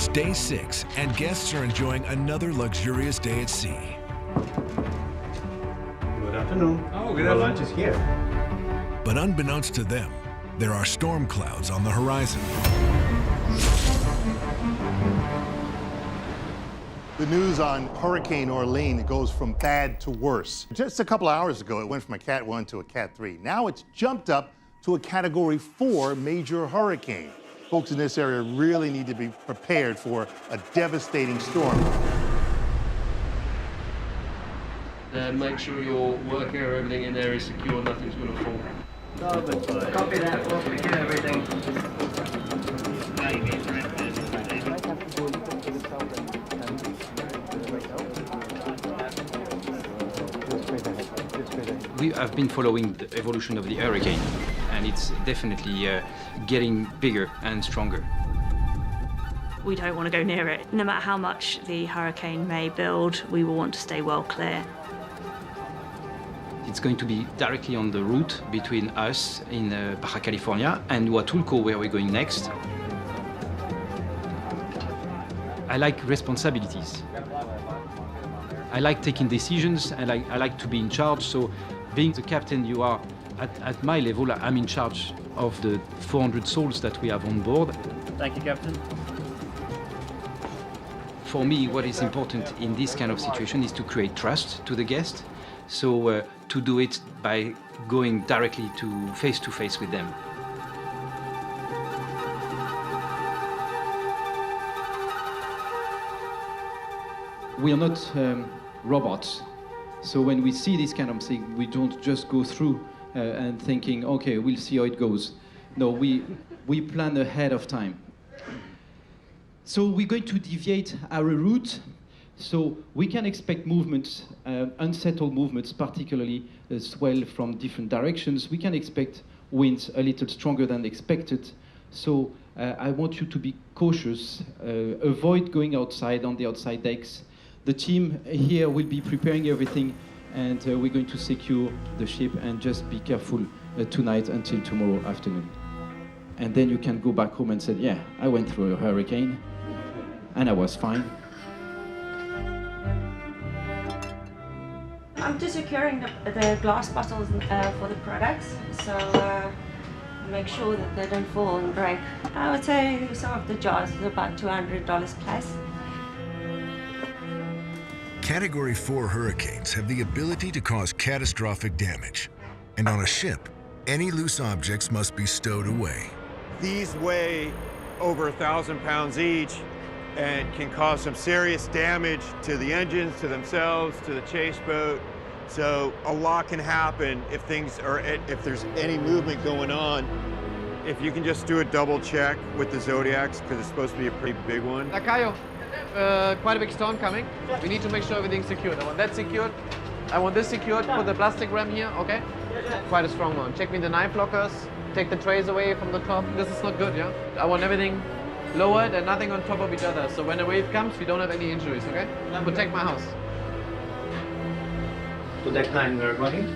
It's day 6, and guests are enjoying another luxurious day at sea. Good afternoon. Oh, good Our afternoon. lunch is here. But unbeknownst to them, there are storm clouds on the horizon. The news on Hurricane Orlene, it goes from bad to worse. Just a couple hours ago, it went from a Cat 1 to a Cat 3. Now it's jumped up to a Category 4 major hurricane. Folks in this area really need to be prepared for a devastating storm. Make sure your work area, everything in there is secure, nothing's going to fall. Copy that, we'll secure everything. We have been following the evolution of the hurricane, and it's definitely getting bigger and stronger. We don't want to go near it. No matter how much the hurricane may build, we will want to stay well clear. It's going to be directly on the route between us in Baja California and Huatulco, where we're going next. I like responsibilities. I like taking decisions, and I like to be in charge. So being the captain, you are at my level, I'm in charge of the 400 souls that we have on board. Thank you, Captain. For me, what is important in this kind of situation is to create trust to the guest. So to do it by going directly to face with them. We are not robots. So when we see this kind of thing, we don't just go through and thinking, okay, we'll see how it goes. No, we plan ahead of time. So we're going to deviate our route, so we can expect movements, unsettled movements, particularly swell from different directions. We can expect winds a little stronger than expected. So I want you to be cautious, avoid going outside on the outside decks. The team here will be preparing everything, and we're going to secure the ship, and just be careful tonight until tomorrow afternoon. And then you can go back home and say, yeah, I went through a hurricane, and I was fine. I'm just securing the glass bottles for the products, so make sure that they don't fall and break. I would say some of the jars is about $200 plus. Category 4 hurricanes have the ability to cause catastrophic damage. And on a ship, any loose objects must be stowed away. These weigh over 1,000 pounds each and can cause some serious damage to the engines, to themselves, to the chase boat. So a lot can happen if there's any movement going on. If you can just do a double check with the Zodiacs, because it's supposed to be a pretty big one. Nakayo, quite a big storm coming. We need to make sure everything's secured. I want that secured. I want this secured. Put the plastic ram here, okay? Quite a strong one. Check me the knife lockers. Take the trays away from the top. This is not good, yeah? I want everything lowered and nothing on top of each other. So when a wave comes, we don't have any injuries, okay? Protect my house. To deck 9, we're going.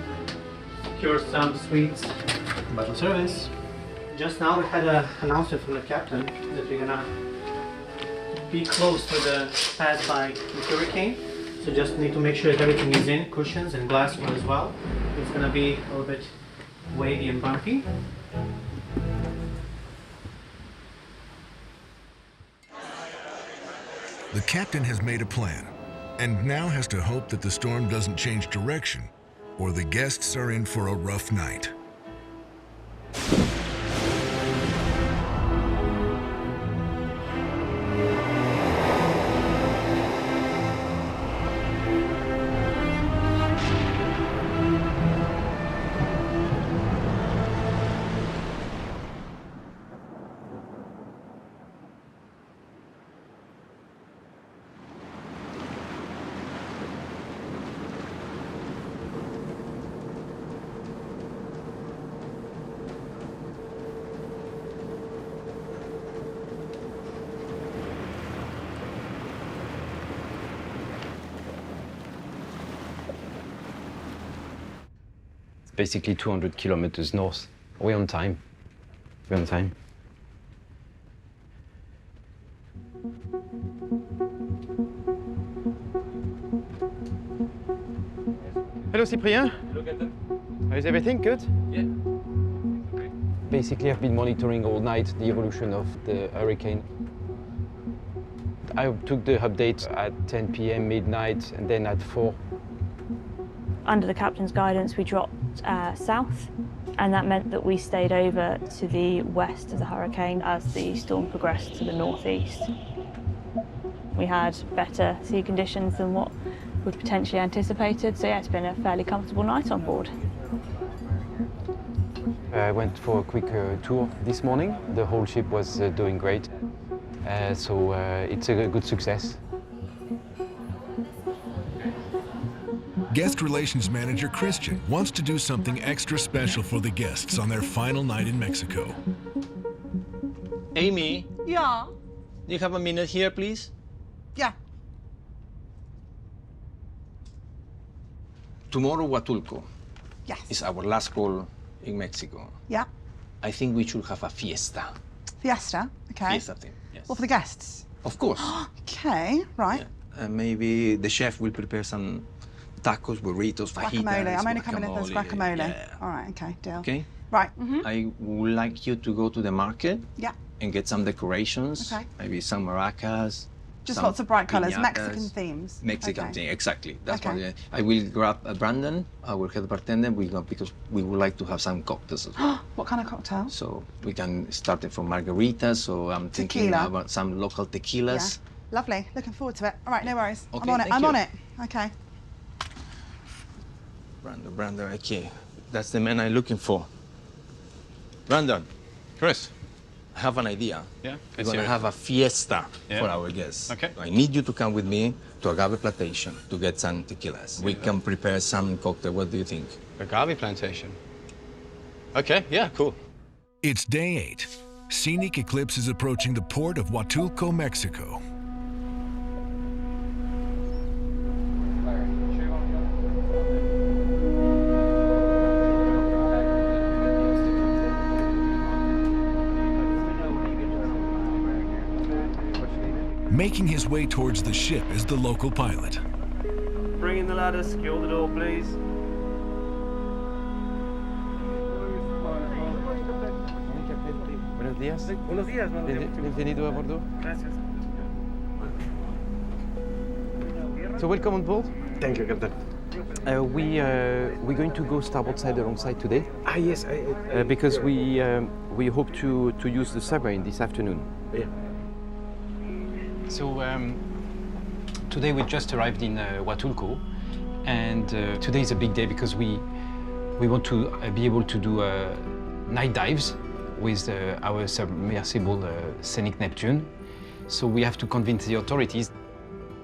Secure some suites. Bottle service. Just now we had an announcement from the captain that we're gonna be close to the pass by the hurricane. So just need to make sure that everything is in, cushions and glassware as well. It's gonna be a little bit wavy and bumpy. The captain has made a plan, and now has to hope that the storm doesn't change direction, or the guests are in for a rough night. Basically 200 kilometers north. We're on time. We're on time. Cyprien. Look at them. Is everything good? Yeah. Basically, I've been monitoring all night the evolution of the hurricane. I took the update at 10 p.m. midnight and then at 4. Under the captain's guidance, we dropped south, and that meant that we stayed over to the west of the hurricane as the storm progressed to the northeast. We had better sea conditions than what we'd potentially anticipated, so yeah, it's been a fairly comfortable night on board. I went for a quick tour this morning. The whole ship was doing great, so it's a good success. Guest Relations Manager Christian wants to do something extra special for the guests on their final night in Mexico. Amy, Yeah. do you have a minute here, please? Yeah. Tomorrow, Huatulco Yes. is our last call in Mexico. Yeah. I think we should have a fiesta. Fiesta. Okay. Fiesta thing, yes. Well, for the guests. Of course. Okay. Right. Maybe the chef will prepare some tacos, burritos, fajitas. Guacamole. I'm only coming if there's guacamole. Yeah. All right. Okay. Deal. Okay? Right. I would like you to go to the market Yeah. and get some decorations. Okay. Maybe some maracas. Just some lots of bright colours, piñatas. Mexican themes. Mexican Okay. thing, exactly. That's Okay. what I will grab Brandon, our head bartender, because we would like to have some cocktails as well. What kind of cocktail? So we can start it from margaritas. So I'm thinking Tequila. about some local tequilas. Yeah. Lovely. Looking forward to it. All right. No worries. Okay, I'm on it. thank I'm you. on it. Okay. Brandon, okay. That's the man I'm looking for. Brandon, Chris. I have an idea. Yeah? We're Let's going hear to it. have a fiesta Yeah. for our guests. Okay. I need you to come with me to Agave Plantation to get some tequilas. We can prepare some cocktail. What do you think? Agave plantation. Okay, yeah, cool. It's day 8. Scenic Eclipse is approaching the port of Huatulco, Mexico. Making his way towards the ship is the local pilot. Bring in the ladder, secure the door, please. Buenos días. Buenos días, Bienvenido a bordo. Gracias. So welcome on board. Thank you, Captain. We're going to go starboard side alongside today. Ah, yes, Because we hope to use the submarine this afternoon. Yeah. So today we just arrived in Huatulco, and today is a big day because we want to be able to do night dives with our submersible Scenic Neptune. So we have to convince the authorities.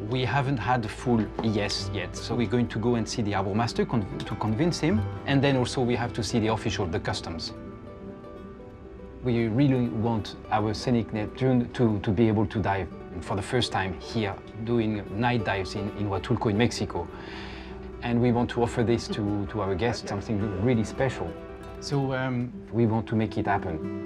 We haven't had a full yes yet, so we're going to go and see the harbor master to convince him, and then also we have to see the official, the customs. We really want our Scenic Neptune to be able to dive for the first time here, doing night dives in Huatulco in Mexico. And we want to offer this to our guests, something really special. So we want to make it happen.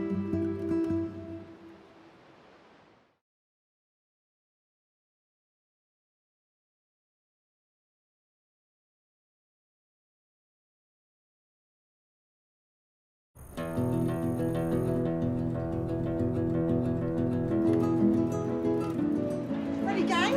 Ready, gang?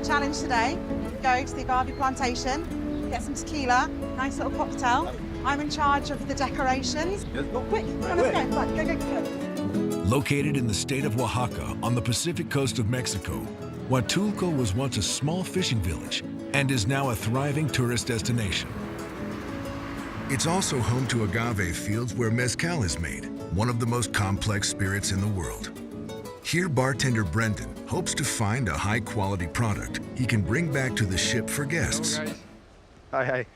Challenge today. Go to the agave plantation, get some tequila, nice little cocktail. I'm in charge of the decorations. Quick, come on, let's go. Right, go. Located in the state of Oaxaca on the Pacific coast of Mexico, Huatulco was once a small fishing village and is now a thriving tourist destination. It's also home to agave fields where mezcal is made, one of the most complex spirits in the world. Here, bartender Brendan hopes to find a high-quality product he can bring back to the ship for guests. Hello, guys. Hi.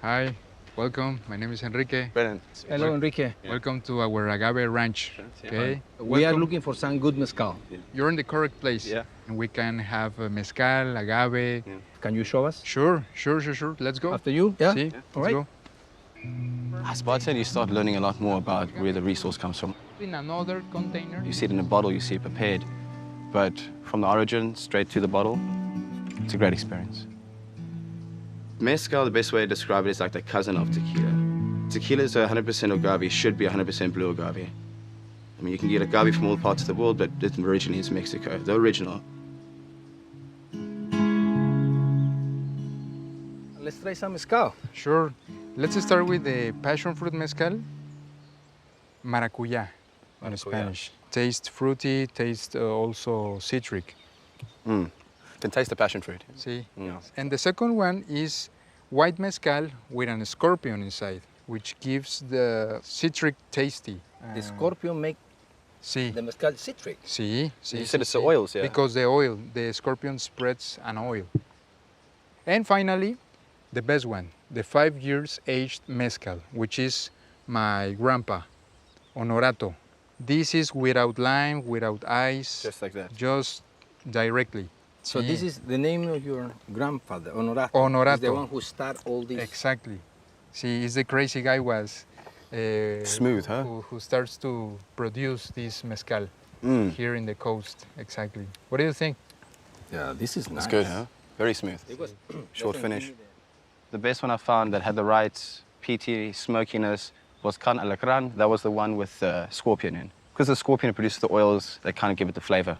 Hi, welcome. My name is Enrique. Brennan. Hello, Enrique. Welcome to our agave ranch. Okay. We are Welcome. looking for some good mezcal. You're in the correct place. Yeah. And we can have mezcal, agave. Can you show us? Sure. Let's go. After you? Yeah? See? All Let's right. go. As a bartender, you start learning a lot more about where the resource comes from. In another container. You see it in a bottle, you see it prepared, but from the origin straight to the bottle, It's a great experience. Mezcal, the best way to describe it is like the cousin of tequila. Tequila is 100% agave, should be 100% blue agave. I mean, you can get agave from all parts of the world, but it originally is Mexico, the original. Let's try some mezcal. Sure. Let's start with the passion fruit mezcal. Maracuya in Spanish. Taste fruity, taste also citric. You can taste the passion fruit. See? Yeah. And the second one is white mezcal with an scorpion inside, which gives the citric tasty. The scorpion make the mezcal citric. See. You said it's the oils, yeah? Because the oil, the scorpion spreads an oil. And finally, the best one, the 5 years aged mezcal, which is my grandpa, Honorato. This is without lime, without ice. Just like that. Just directly. So this is the name of your grandfather, Honorato. Honorato. He's the one who started all this. Exactly. See, he's the crazy guy was. Smooth, huh? Who starts to produce this mezcal here in the coast. Exactly. What do you think? Yeah, this is nice. It's good, huh? Very smooth. It was short finish. The best one I found that had the right peaty smokiness was Can Alacran. That was the one with scorpion in. Because the scorpion produces the oils that kind of give it the flavor.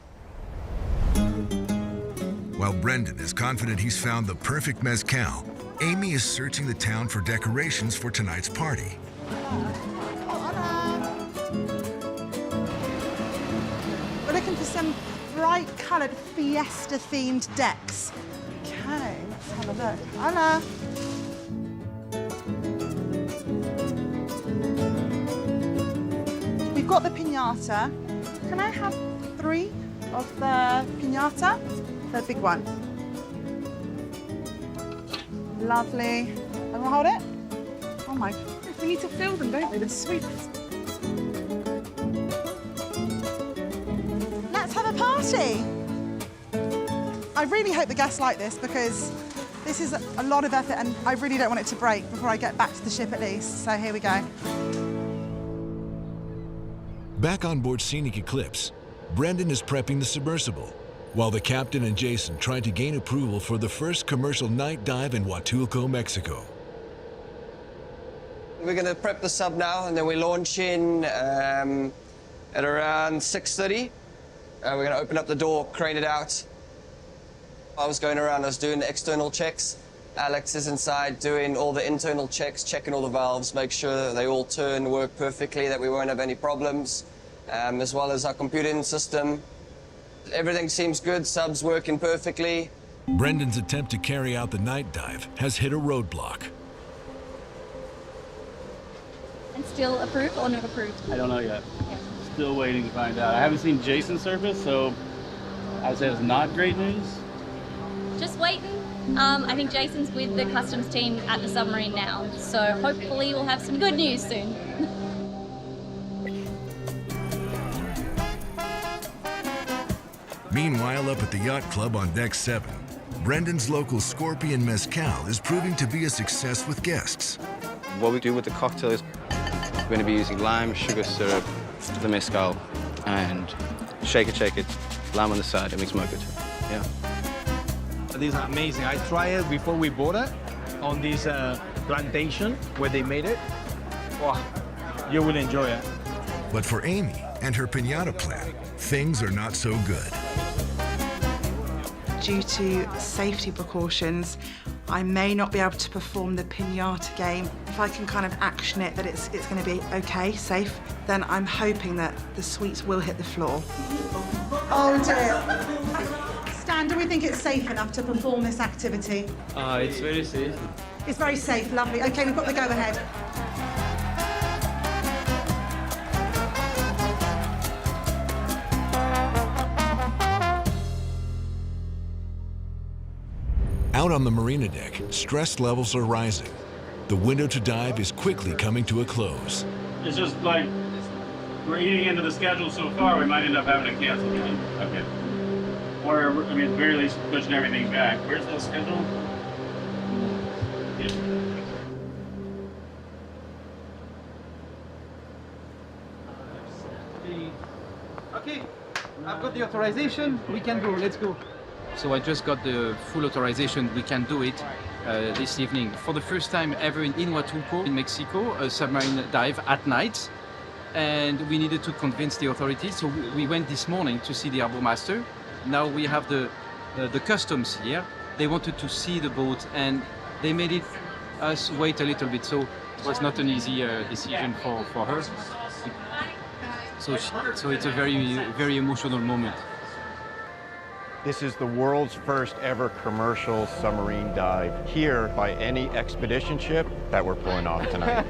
While Brendan is confident he's found the perfect mezcal, Amy is searching the town for decorations for tonight's party. We're looking for some bright-coloured fiesta-themed decks. Okay, let's have a look. Hola. We've got the piñata. Can I have 3 of the piñata? The big one. Lovely. And we'll hold it. Oh my goodness, we need to fill them, don't we? The sweetness. Let's have a party. I really hope the guests like this because this is a lot of effort and I really don't want it to break before I get back to the ship at least. So here we go. Back on board Scenic Eclipse, Brendan is prepping the submersible, while the captain and Jason try to gain approval for the first commercial night dive in Huatulco, Mexico. We're going to prep the sub now, and then we launch in at around 6:30. We're going to open up the door, crane it out. I was going around, I was doing the external checks. Alex is inside doing all the internal checks, checking all the valves, make sure they all turn, work perfectly, that we won't have any problems, as well as our computing system. Everything seems good, sub's working perfectly. Brendan's attempt to carry out the night dive has hit a roadblock. And still approved or not approved? I don't know yet. Still waiting to find out. I haven't seen Jason surface, so I'd say it's not great news. Just waiting. I think Jason's with the customs team at the submarine now, so hopefully we'll have some good news soon. Meanwhile, up at the yacht club on deck 7, Brendan's local Scorpion Mezcal is proving to be a success with guests. What we do with the cocktail is we're going to be using lime, sugar syrup, the mezcal, and shake it, lime on the side, and we smoke it. Yeah. These are amazing. I tried it before we bought it on this plantation where they made it. Wow, you will enjoy it. But for Amy and her piñata plan, things are not so good. Due to safety precautions, I may not be able to perform the piñata game. If I can kind of action it that it's going to be okay, safe, then I'm hoping that the sweets will hit the floor. Oh dear. Stan, do we think it's safe enough to perform this activity? It's very safe. It's very safe, lovely. Okay, we've got the go-ahead. Out on the marina deck, stress levels are rising. The window to dive is quickly coming to a close. It's just like we're eating into the schedule so far, we might end up having to cancel again. Okay. Or, I mean, at the very least, pushing everything back. Where's the schedule? Yeah. Okay, I've got the authorization. We can go. Let's go. So I just got the full authorization. We can do it this evening. For the first time ever in Huatulco, in Mexico, a submarine dive at night. And we needed to convince the authorities. So we went this morning to see the harbor master. Now we have the customs here. They wanted to see the boat and they made us wait a little bit. So it was not an easy decision for her. So it's a very emotional moment. This is the world's first ever commercial submarine dive here by any expedition ship that we're pulling off tonight.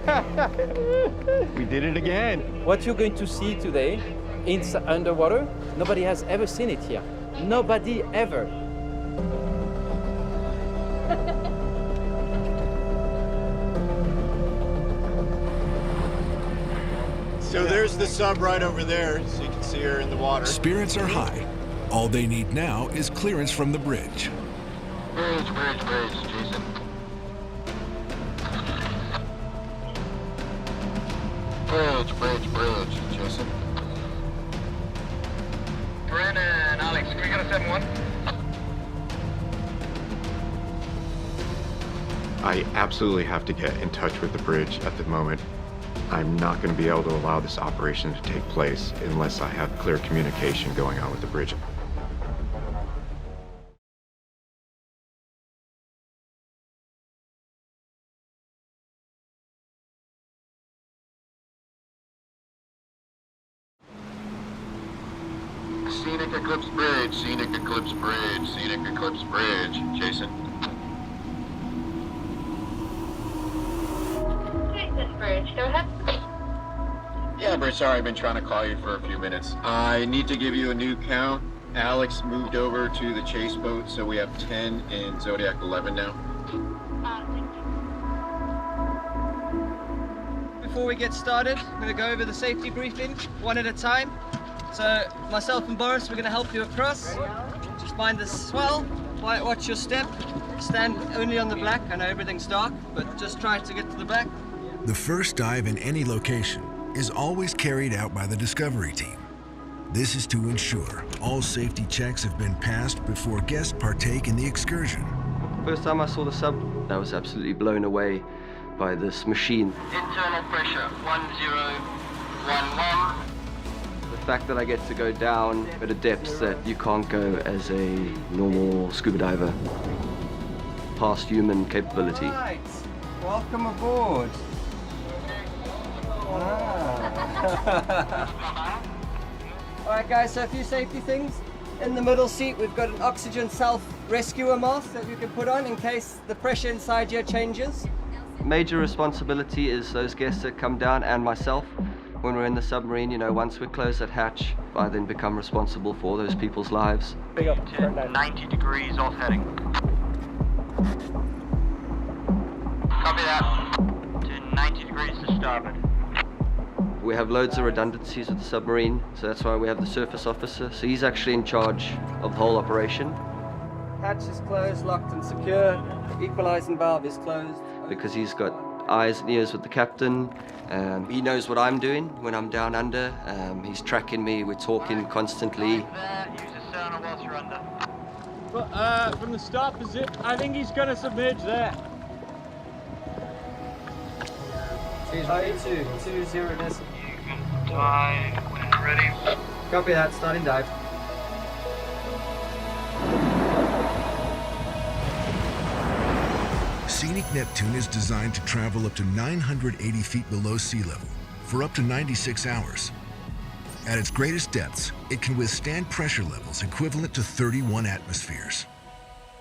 We did it again. What you're going to see today underwater, nobody has ever seen it here. Nobody ever. So there's the sub right over there, so you can see her in the water. Spirits are high. All they need now is clearance from the bridge. Bridge, Jason. Bridge, Jason. Brennan, Alex, can we get a 7-1? I absolutely have to get in touch with the bridge at the moment. I'm not going to be able to allow this operation to take place unless I have clear communication going on with the bridge. Scenic Eclipse Bridge, Jason. Bridge, go ahead. Yeah, Bridge, sorry, I've been trying to call you for a few minutes. I need to give you a new count. Alex moved over to the chase boat, so we have 10 in Zodiac 11 now. Before we get started, I'm going to go over the safety briefing one at a time. So myself and Boris, we're going to help you across. Just mind the swell, watch your step, stand only on the black. I know everything's dark, but just try to get to the black. The first dive in any location is always carried out by the Discovery team. This is to ensure all safety checks have been passed before guests partake in the excursion. First time I saw the sub, I was absolutely blown away by this machine. Internal pressure, 1011. The fact that I get to go down at a depth that you can't go as a normal scuba diver. Past human capability. Right. Welcome aboard. Alright guys, so a few safety things. In the middle seat we've got an oxygen self-rescuer mask that you can put on in case the pressure inside here changes. Major responsibility is those guests that come down and myself. When we're in the submarine, you know, once we close that hatch, I then become responsible for those people's lives. Big up to 90 degrees off heading. Copy that. To 90 degrees to starboard. We have loads of redundancies with the submarine, so that's why we have the surface officer. So he's actually in charge of the whole operation. Hatch is closed, locked and secure. Equalizing valve is closed. Because he's got eyes and ears with the captain. He knows what I'm doing when I'm down under. He's tracking me, we're talking constantly. Use the sonar whilst you're under. From the start position, I think he's going to submerge there. 20 decimal. You can dive when ready. Copy that, starting dive. Scenic Neptune is designed to travel up to 980 feet below sea level for up to 96 hours. At its greatest depths, it can withstand pressure levels equivalent to 31 atmospheres.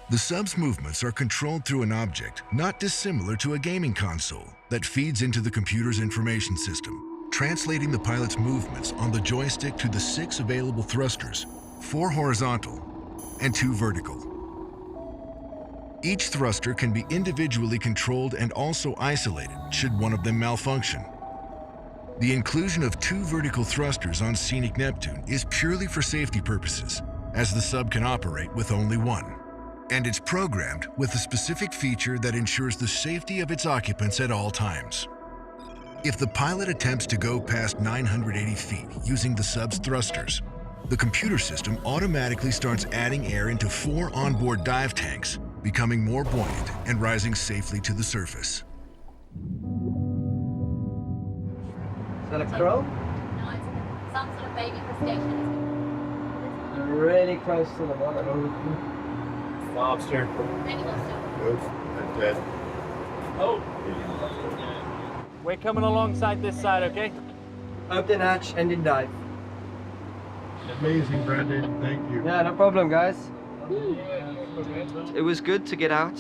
The sub's movements are controlled through an object not dissimilar to a gaming console that feeds into the computer's information system, translating the pilot's movements on the joystick to the 6 available thrusters, 4 horizontal and 2 vertical. Each thruster can be individually controlled and also isolated should one of them malfunction. The inclusion of 2 vertical thrusters on Scenic Neptune is purely for safety purposes, as the sub can operate with only 1. And it's programmed with a specific feature that ensures the safety of its occupants at all times. If the pilot attempts to go past 980 feet using the sub's thrusters, the computer system automatically starts adding air into 4 onboard dive tanks, becoming more buoyant and rising safely to the surface. Is that a crow? No, it's some sort of baby crustacean. Really close to the water. Lobster. Maybe lobster. Good. That's dead. Oh. We're coming alongside this side, okay? Open hatch, ending dive. Amazing, Brandon. Thank you. Yeah, no problem, guys. It was good to get out,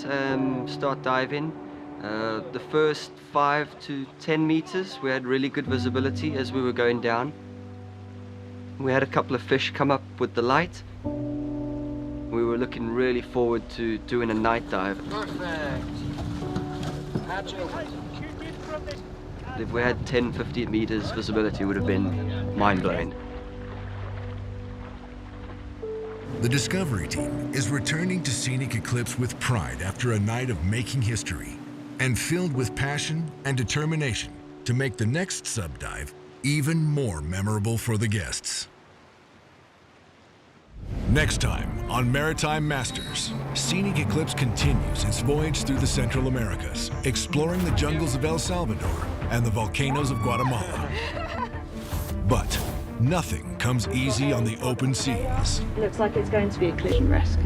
start diving. The first 5 to 10 meters, we had really good visibility as we were going down. We had a couple of fish come up with the light. We were looking really forward to doing a night dive. Perfect. If we had 10, 15 meters visibility, it would have been mind-blowing. The Discovery team is returning to Scenic Eclipse with pride after a night of making history and filled with passion and determination to make the next sub-dive even more memorable for the guests. Next time on Maritime Masters, Scenic Eclipse continues its voyage through the Central Americas, exploring the jungles of El Salvador and the volcanoes of Guatemala. But nothing comes easy on the open seas. Looks like it's going to be a collision risk.